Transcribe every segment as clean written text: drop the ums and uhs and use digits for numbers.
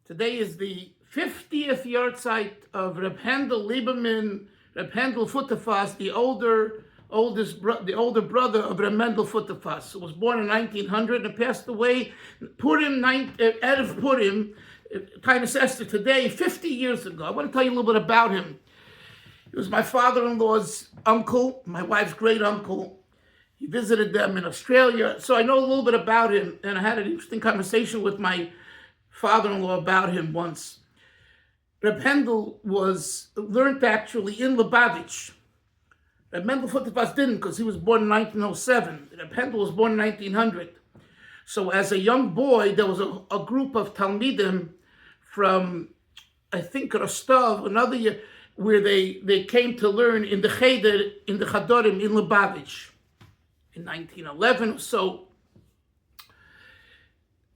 Today is the 50th Yahrtzeit of Reb Hendel Lieberman, Reb Hendel Futerfas, the older brother of Reb Mendel Futerfas, who was born in 1900 and passed away Erev Purim, Tannis Esther, today, 50 years ago. I want to tell you a little bit about him. He was my father-in-law's uncle, my wife's great uncle. He visited them in Australia, so I know a little bit about him, and I had an interesting conversation with my father-in-law about him once. Reb Hendel learned actually in Lubavitch. Reb Mendel Futerfas didn't, because he was born in 1907. Reb Hendel was born in 1900. So as a young boy, there was a group of Talmidim from, I think, Rostov, another year, where they came to learn in the Cheder, in the Chadorim, in Lubavitch in 1911. So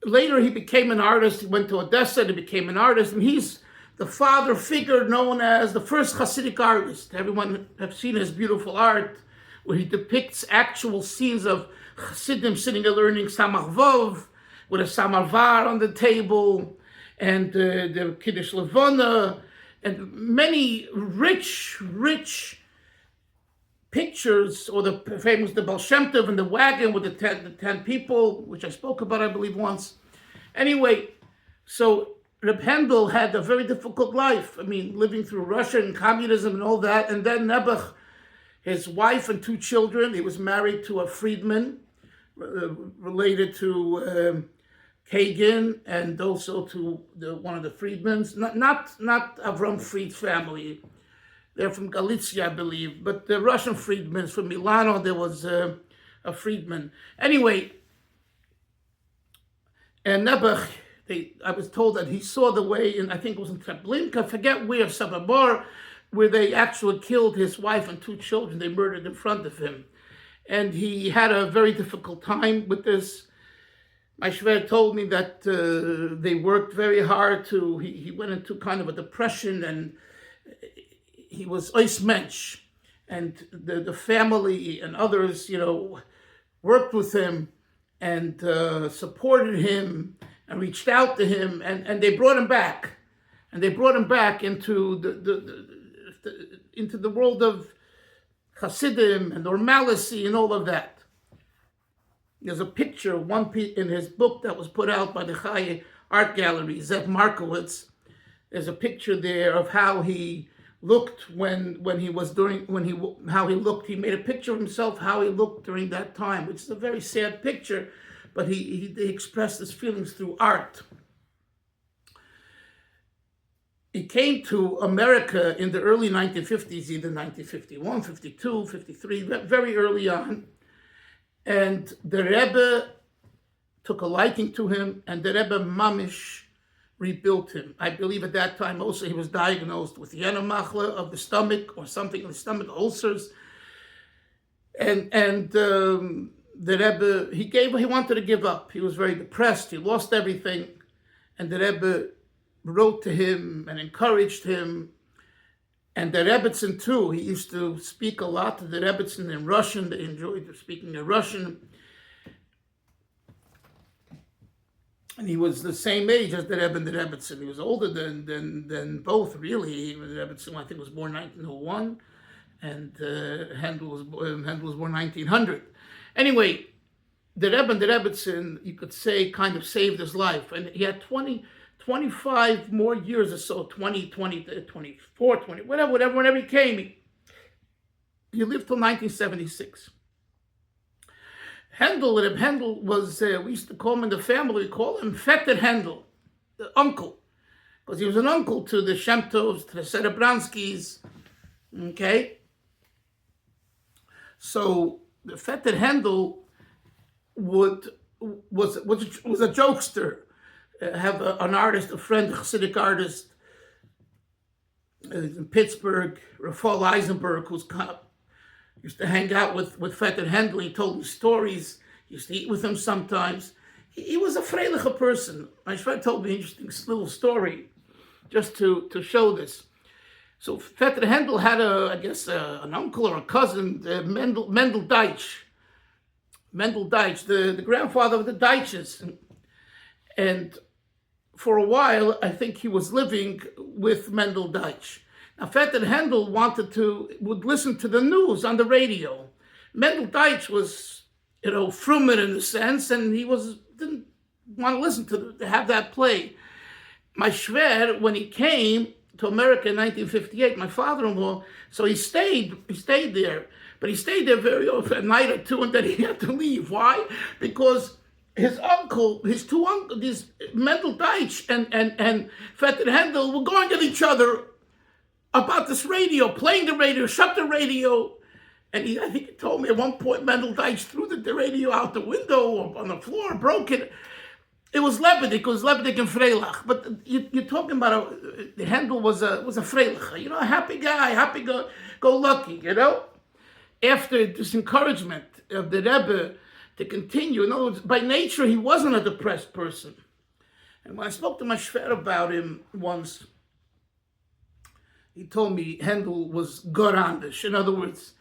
later he became an artist. He went to Odessa and he became an artist. And he's the father figure known as the first Chasidic artist. Everyone have seen his beautiful art where he depicts actual scenes of Chassidim sitting and learning Samach Vov with a samarvar on the table and the Kiddush Levana and many rich pictures, or the famous the Baal Shem Tov and the wagon with the 10 people, which I spoke about, I believe, once. Anyway, so Reb Hendel had a very difficult life. I mean, living through Russia and communism and all that. And then Nebuch, his wife and 2 children, he was married to a freedman related to Kagan and also to one of the freedmans. Not Avram Fried's family. They're from Galicia, I believe. But the Russian freedmen from Milano, there was a freedman. Anyway, and Nebuch, I was told that he saw the way in, I think it was in Treblinka, I forget where, Sababor, where they actually killed his wife and 2 children. They murdered in front of him. And he had a very difficult time with this. My Shver told me that they worked very hard he went into kind of a depression, and he was ois mensch. And the family and others, worked with him and supported him and reached out to him, and they brought him back. And they brought him back into the world of Hasidim and normalcy and all of that. There's a picture, in his book that was put out by the Chai Art Gallery, Zev Markowitz. There's a picture there of how he looked how he looked. He made a picture of himself, how he looked during that time, which is a very sad picture, but he expressed his feelings through art. He came to America in the early 1950s, either 1951, 52, 53, very early on. And the Rebbe took a liking to him, and the Rebbe Mamish rebuilt him. I believe at that time also he was diagnosed with Yenomachla of the stomach, or something in the stomach, ulcers. And the Rebbe, he wanted to give up. He was very depressed. He lost everything. And the Rebbe wrote to him and encouraged him. And the Rebbitzin too, he used to speak a lot to the Rebbitzin in Russian. They enjoyed speaking in Russian. And he was the same age as the Rebbe and the Rebbitzin. He was older than both, really. The Rebbitzin, I think, was born 1901, and Hendel was born 1900. Anyway, the Rebbe and the Rebbitzin, you could say, kind of saved his life. And he had 25 more years or so, 24, 20, whatever, whenever he came. He lived till 1976. Reb Hendel was, we used to call him in the family, we call him Fetter Hendel, the uncle, because he was an uncle to the Shem Tovs, to the Serebranskys, okay? So the Fetter Hendel was a jokester. Have an artist, a friend, a Chasidic artist in Pittsburgh, Rafal Eisenberg, who's used to hang out with Fetter Hendel. He told me stories. He used to eat with him sometimes. He was a freiliche person. My friend told me an interesting little story just to show this. So Fetter Hendel had an uncle or a cousin, Mendel Deitch. Mendel Deitch, the grandfather of the Deitches. And for a while, I think he was living with Mendel Deutsch. Now, Vetter Hendel would listen to the news on the radio. Mendel Deutsch was, frummer in a sense, and he didn't want to listen to have that play. My Schwer, when he came to America in 1958, my father-in-law, so he stayed there, but he stayed there very often, a night or two, and then he had to leave. Why? Because his two uncles, these Mendel Deutsch and Vetter Hendel were going at each other about this radio, playing the radio, shut the radio. And I think he told me at one point Mendel Deutsch threw the radio out the window or on the floor, broke it. It was Lebedik and Freilach. But you're talking about Hendel was a Freilach, a happy guy, go lucky, After this encouragement of the Rebbe to continue, in other words, by nature he wasn't a depressed person. And when I spoke to my Schwer about him once, he told me Hendel was Gorandish. In other words,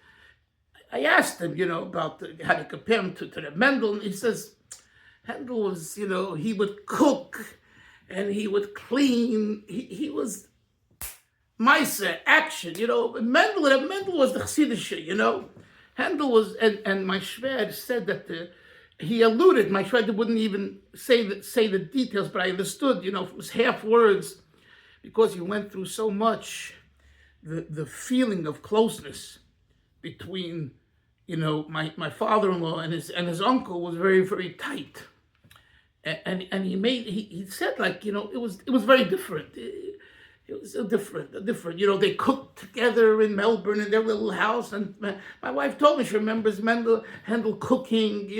I asked him, about how to compare him to the Mendel, and he says, Hendel was, he would cook and he would clean. He was Meiser, action, Mendel was the Chasidic, Hendel was, and my Schwer said that he alluded, my Schwer wouldn't even say the details, but I understood, it was half words, because he went through so much, the feeling of closeness between, my father-in-law and his uncle was very, very tight. And he said, it was very different. It was different. They cooked together in Melbourne in their little house. And my wife told me she remembers Hendel cooking,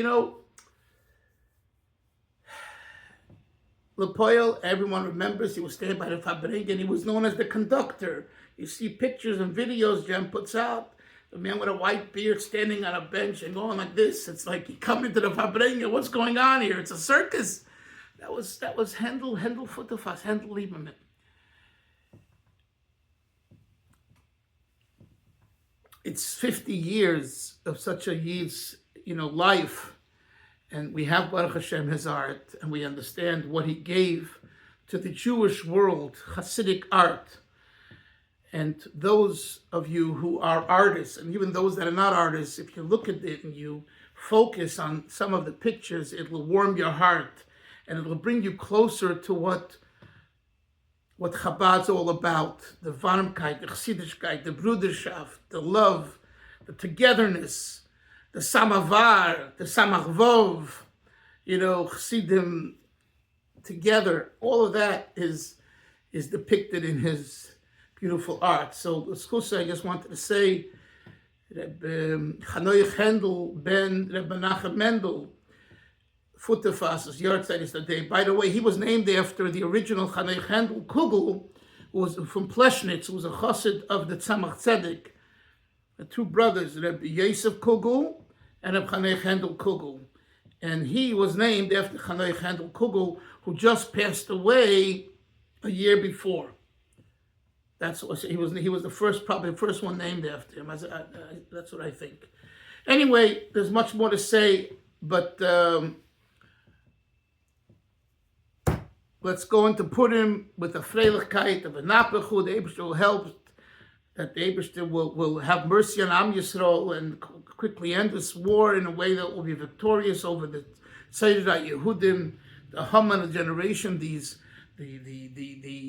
Lepoil, everyone remembers, he was standing by the Fabrik, and he was known as the conductor. You see pictures and videos Jem puts out. The man with a white beard standing on a bench and going like this. It's like he come into the Fabrik, what's going on here? It's a circus. That was Hendel Futterfass, Hendel Lieberman. It's 50 years of such a Yid's, life, and we have Baruch Hashem his art, and we understand what he gave to the Jewish world, Chasidic art. And those of you who are artists, and even those that are not artists, if you look at it and you focus on some of the pictures, it will warm your heart, and it will bring you closer to what Chabad's all about, the Warmkeit, the Chassidishkeit, the Bruderschaft, the love, the togetherness, the Samavar, the Samachvov, Chassidim together. All of that is depicted in his beautiful art. So, I just wanted to say, Chanoich Hendel ben Reb Menachem Mendel, Futterfass's Yahrtzeit is the day. By the way, he was named after the original Chanoich Hendel Kugel, who was from Pleshnitz, who was a chassid of the Tzemach Tzedek. The two brothers, Reb Yosef Kugel and Reb Chanoich Hendel Kugel. And he was named after Chanoich Hendel Kugel, who just passed away a year before. That's what he was the first, probably the first one named after him. That's what I think. Anyway, there's much more to say, but let's go into Purim with a Freilichkeit of a Napechu. The Eibishter will help, that the Eibishter will have mercy on Am Yisrael and quickly end this war in a way that will be victorious over the Tzedek Yehudim, the Haman generation, the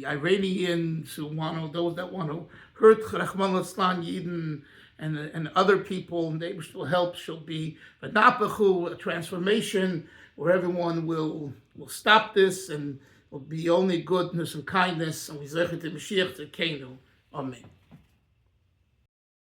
Iranians those that want to hurt Rachman Litzlan Yidden and other people, and the Eibishter will help. Shall be a Napechu, a transformation where everyone will stop this and will be only goodness and kindness, and we zecher to Mashiach Tzedkeinu. Amen.